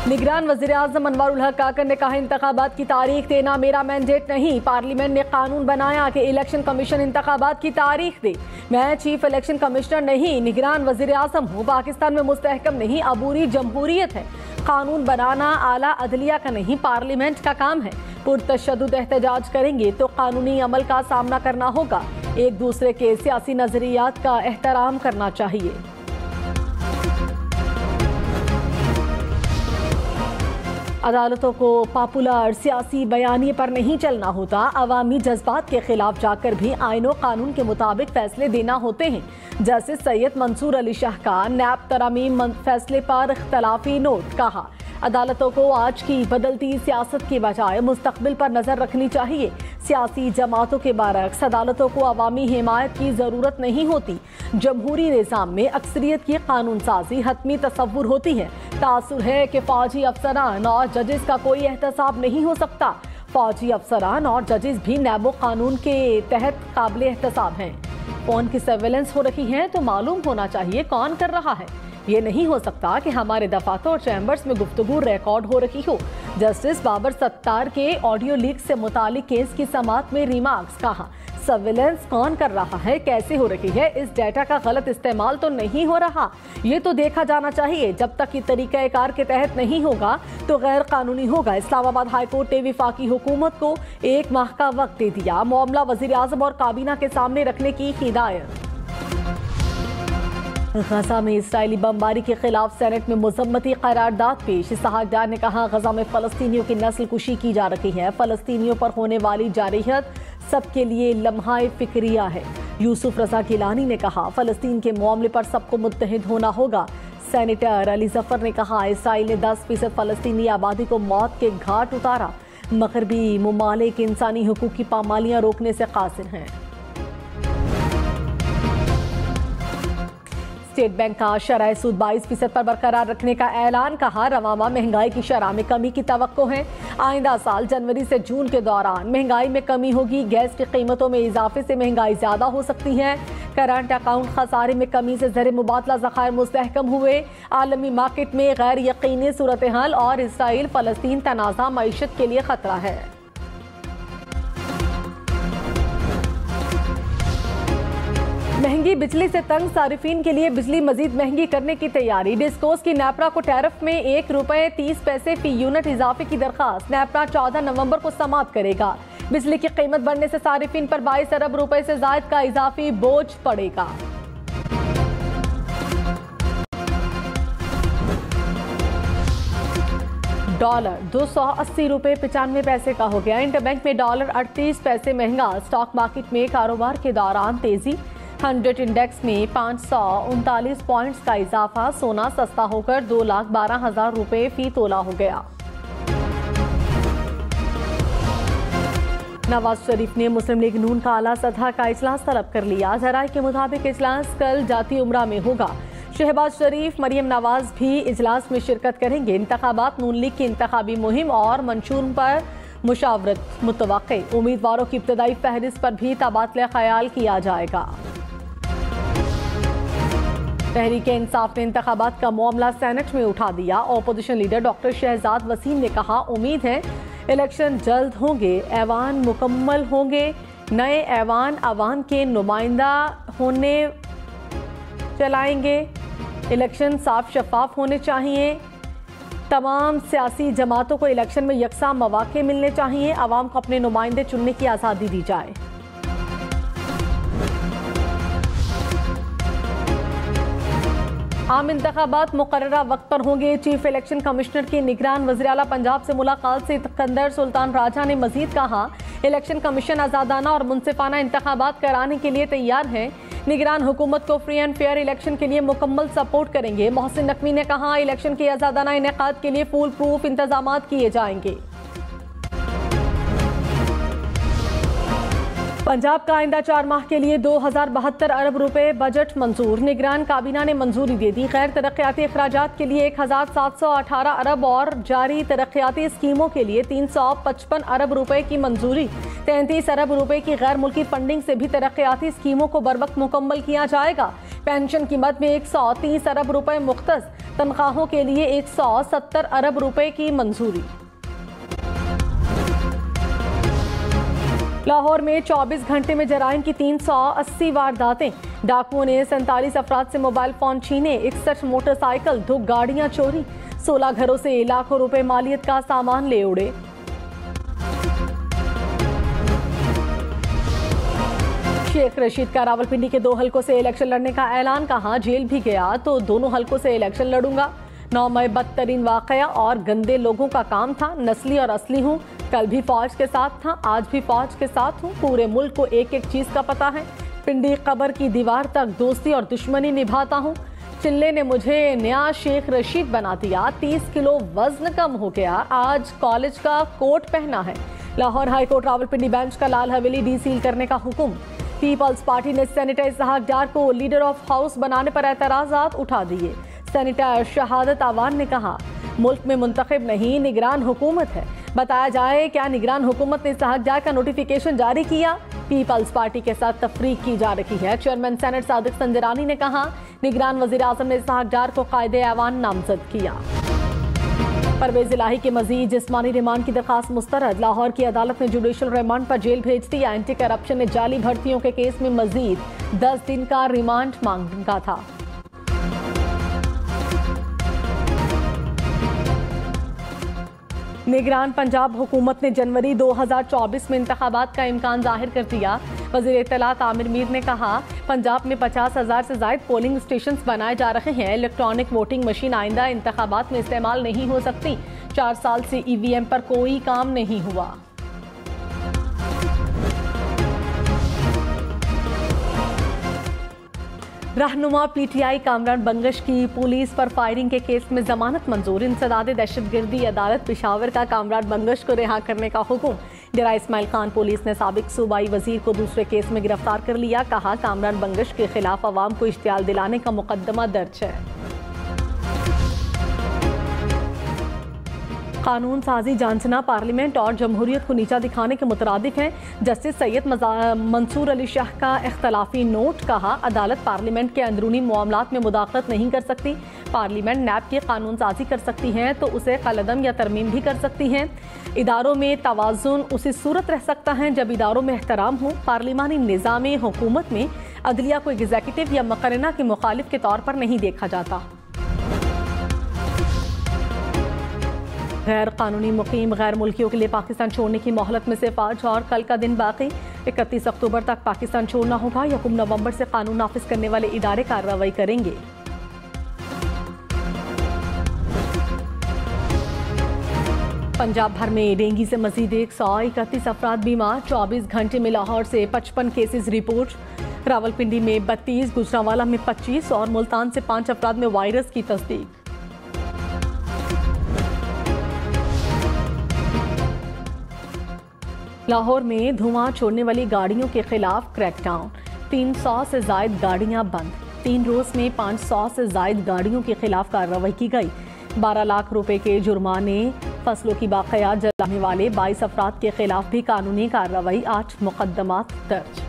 निगरान वज़ीर-ए-आज़म अनवर उल हक काकर ने कहा, इंतखाबात की तारीख देना मेरा मैंडेट नहीं। पार्लियामेंट ने कानून बनाया कि इलेक्शन कमीशन इंतखाबात की तारीख दे। मैं चीफ इलेक्शन कमिश्नर नहीं, निगरान वज़ीर-ए-आज़म हूँ। पाकिस्तान में मुस्तहकम नहीं, अबूरी जमहूरियत है। कानून बनाना आला अदलिया का नहीं, पार्लियामेंट का काम है। पुरतशद्दुद एहतजाज करेंगे तो कानूनी अमल का सामना करना होगा। एक दूसरे के सियासी नजरियात का एहतराम करना चाहिए। अदालतों को पॉपुलर सियासी बयानिए पर नहीं चलना होता। अवामी जज्बात के खिलाफ जाकर भी आईन और कानून के मुताबिक फैसले देना होते हैं। जस्टिस सैयद मंसूर अली शाह का नैब तरमीम फैसले पर इख्तलाफी नोट। कहा, अदालतों को आज की बदलती सियासत के बजाय मुस्तकबिल पर नजर रखनी चाहिए। सियासी जमातों के बरअक्स अदालतों को अवामी हिमायत की जरूरत नहीं होती। जमहूरी निज़ाम में अक्सरियत की कानून साजी हतमी तसव्वुर होती है। तासुर है कि फौजी अफसरान और जजेस का कोई एहतसाब नहीं हो सकता। फौजी अफसरान और जजेस भी नैबो कानून के तहत काबिल एहतसाब हैं। फोन की सर्वेलेंस हो रही है तो मालूम होना चाहिए कौन कर रहा है। ये नहीं हो सकता कि हमारे दफातर और चैम्बर्स में गुफ्तगू रिकॉर्ड हो रही हो। जस्टिस बाबर सत्तार के ऑडियो लीक से मुतालिक केस की समाअत में रिमार्क्स। कहा, सर्विलेंस कौन कर रहा है, कैसे हो रही है, इस डेटा का गलत इस्तेमाल तो नहीं हो रहा, ये तो देखा जाना चाहिए। जब तक ये तरीक़ाकार के तहत नहीं होगा तो गैर कानूनी होगा। इस्लामाबाद हाई कोर्ट ने वफाकी हुकूमत को 1 माह का वक्त दे दिया। मामला वज़ीर-ए-आज़म और काबीना के सामने रखने की हिदायत। गजा में इसराइली बमबारी के खिलाफ सेनेट में मुज़म्मती करारदाद पेश। इसहाकदार ने कहा, गजा में फ़लस्तीनियों की नस्ल कुशी की जा रही है। फ़लस्तीनियों पर होने वाली जारहियत सबके लिए लम्हाए फिक्रिया है। यूसुफ रज़ा गिलानी ने कहा, फ़लस्तीन के मामले पर सबको मुत्तहिद होना होगा। सेनेटर अली जफर ने कहा, इसराइल ने 10% फ़लस्तीनी आबादी को मौत के घाट उतारा। मगरबी मुमालिक इंसानी हुकूक की पामालियाँ रोकने से कासिर हैं। स्टेट बैंक का शरह सूद 22% पर बरकरार रखने का ऐलान। कहा, रवामा महंगाई की शरह में कमी की तवक्को है। आइंदा साल जनवरी से जून के दौरान महंगाई में कमी होगी। गैस की कीमतों में इजाफे से महंगाई ज्यादा हो सकती है। करंट अकाउंट खसारे में कमी से ज़र मुबादला ज़खायर मुस्तहकम हुए। आलमी मार्केट में गैर यकीनी सूरत हाल और इसराइल फ़लस्तीन तनाज़ा मईशत के लिए खतरा है। महंगी बिजली से तंग सारिफीन के लिए बिजली मजीद महंगी करने की तैयारी। डिस्कोस की नेपरा को टैरिफ में ₹1.30 फी यूनिट इजाफे की दरखास्त। नेपरा 14 नवंबर को समाप्त करेगा। बिजली की कीमत बढ़ने से सारिफीन पर 22 अरब रुपए से जायद का इजाफी बोझ पड़ेगा। डॉलर 280 रुपए 95 पैसे का हो गया। इंटरबैंक में डॉलर 38 पैसे महंगा। स्टॉक मार्केट में कारोबार के दौरान तेजी। 100 इंडेक्स में 539 पॉइंट्स का इजाफा। सोना सस्ता होकर 2,12,000 रुपए फी तोला हो गया। नवाज शरीफ ने मुस्लिम लीग नून का आला सतह का इजलास तलब कर लिया। जराये के मुताबिक इजलास कल जाती उम्रा में होगा। शहबाज शरीफ, मरियम नवाज भी इजलास में शिरकत करेंगे। इंतखाबात, नून लीग की इंतखाबी मुहिम और मंशूर पर मुशावरत मुतवक्के। उम्मीदवारों की इब्तदाई फहरिस्त पर भी तबादला ख्याल किया जाएगा। तहरीक इंसाफ ने इंतखाबात का मामला सेनेट में उठा दिया। Opposition leader doctor Shahzad Waseem ने कहा, उम्मीद है इलेक्शन जल्द होंगे, ऐवान मुकम्मल होंगे। नए ऐवान अवाम के नुमाइंदा होने चलाएंगे। इलेक्शन साफ शफाफ होने चाहिए। तमाम सियासी जमातों को इलेक्शन में यकसा मौके मिलने चाहिए। अवाम को अपने नुमाइंदे चुनने की आज़ादी दी जाए। आम इंतखाबात मुकर्ररा वक्त पर होंगे। चीफ इलेक्शन कमिश्नर की निगरान वज़ीर आला पंजाब से मुलाकात से सिकंदर सुल्तान राजा ने मजीद कहा, इलेक्शन कमीशन आज़ादाना और मुनसिफाना इंतखाबात कराने के लिए तैयार है। निगरान हुकूमत को फ्री एंड फेयर इलेक्शन के लिए मुकम्मल सपोर्ट करेंगे। मोहसिन नकवी ने कहा, इलेक्शन के आज़ादाना इनेकाद के लिए फुल प्रूफ इंतजाम किए जाएंगे। पंजाब का आइंदा 4 माह के लिए 2072 अरब रुपए बजट मंजूर। निगरान काबीना ने मंजूरी दे दी। गैर तरक्याती अखराजात के लिए 1718 अरब और जारी तरक्याती स्कीमों के लिए 355 अरब रुपए की मंजूरी। 33 अरब रुपए की गैर मुल्की फंडिंग से भी तरक्याती स्कीमों को बरवक्त मुकम्मल किया जाएगा। पेंशन की मद में 130 अरब रुपए मुख्तस, तनख्वाहों के लिए 170 अरब रुपए की मंजूरी। लाहौर में 24 घंटे में जराइम की 380 वारदातें, डाकुओं ने 47 अफराद से मोबाइल फोन छीने, 61 मोटरसाइकिल, 2 गाड़ियां चोरी, 16 घरों से लाखों रुपए मालियत का सामान ले उड़े। शेख रशीद का रावलपिंडी के 2 हलकों से इलेक्शन लड़ने का ऐलान, कहा जेल भी गया तो दोनों हलकों से इलेक्शन लड़ूंगा। 9 मई बदतरीन वाकया और गंदे लोगों का काम था, नस्ली और असली हूँ, कल भी फौज के साथ था, आज भी फौज के साथ हूँ, पूरे मुल्क को एक एक चीज का पता है, पिंडी कबर की दीवार तक दोस्ती और दुश्मनी निभाता हूँ। चिल्ले ने मुझे नया शेख रशीद बना दिया, 30 किलो वजन कम हो गया, आज कॉलेज का कोट पहना है। Lahore high court Rawalpindi bench का लाल हवेली डीसील करने का हुक्म। पीपल्स पार्टी ने सेनेटर इसहाक डार को लीडर ऑफ हाउस बनाने पर एतराजात उठा दिए। सेनेटर शहादत आवान ने कहा, मुल्क में मुंतखब नहीं, निगरान हुकूमत है। बताया जाए क्या निगरान हुकूमत ने इसहाक डार का नोटिफिकेशन जारी किया? पीपल्स पार्टी के साथ तफरीक की जा रही है। चेयरमैन सेनेट सादिक संजरानी ने कहा, निगरान वजीर आजम ने इसहाक डार को कायदे ऐवान नामजद किया। परवेज इलाही के मजीद जिस्मानी रिमांड की दरखास्त मुस्तरद, लाहौर की अदालत ने जुडिशल रिमांड पर जेल भेज दिया। एंटी करप्शन ने जाली भर्तियों के केस में मजीद 10 दिन का रिमांड मांगा था। निगरान पंजाब हुकूमत ने जनवरी 2024 में इंतखाबात का इम्कान जाहिर कर दिया। वज़ीर इत्तलात आमिर मीर ने कहा, पंजाब में 50,000 से ज़ायद पोलिंग स्टेशन बनाए जा रहे हैं। इलेक्ट्रॉनिक वोटिंग मशीन आइंदा इंतखाबात में इस्तेमाल नहीं हो सकती। 4 साल से EVM पर कोई काम नहीं हुआ। रहनुमा PTI कामरान बंगश की पुलिस पर फायरिंग के केस में जमानत मंजूर। इंसदाद दहशतगर्दी अदालत पेशावर का कामरान बंगश को रिहा करने का हुक्म। डेरा इस्माइल खान पुलिस ने साबिक सूबाई वजीर को दूसरे केस में गिरफ्तार कर लिया। कहा, कामरान बंगश के खिलाफ अवाम को इश्तियाल दिलाने का मुकदमा दर्ज है। कानून साजी जांचना पार्लियामेंट और जमहूरियत को नीचा दिखाने के मुतरादिफ है। जस्टिस सैयद मंसूर अली शाह का इख्तलाफी नोट। कहा, अदालत पार्लियामेंट के अंदरूनी मामलात में मुदाखलत नहीं कर सकती। पार्लियामेंट नैब की कानून साजी कर सकती है तो उसे कलअदम या तरमीम भी कर सकती है। इदारों में तवाज़ुन उसी सूरत रह सकता है जब इदारों में एहतराम हो। पार्लिमानी निज़ाम हुकूमत में अदलिया को एग्जीक्यूटिव या मुकर्रना के मुखालिफ के तौर पर नहीं देखा जाता। गैर कानूनी मुकीम गैर मुल्कियों के लिए पाकिस्तान छोड़ने की मोहलत में सिर्फ आज और कल का दिन बाकी। 31 अक्टूबर तक पाकिस्तान छोड़ना होगा। यकम नवंबर से कानून नाफिज करने वाले इदारे कार्रवाई करेंगे। पंजाब भर में डेंगू से मजीद 131 अफराद बीमार। 24 घंटे में लाहौर से 55 केसेस रिपोर्ट। रावलपिंडी में 32, गुजरांवाला में 25 और मुल्तान से 5 अफराद में वायरस की तस्दीक। लाहौर में धुआं छोड़ने वाली गाड़ियों के खिलाफ क्रैकडाउन। 300 से जायद गाड़ियां बंद। 3 रोज में 500 से जायद गाड़ियों के खिलाफ कार्रवाई की गई। 12 लाख रुपए के जुर्माने। फसलों की बाक़ियात जलाने वाले 22 अफराद के खिलाफ भी कानूनी कार्रवाई। 8 मुकदमात दर्ज।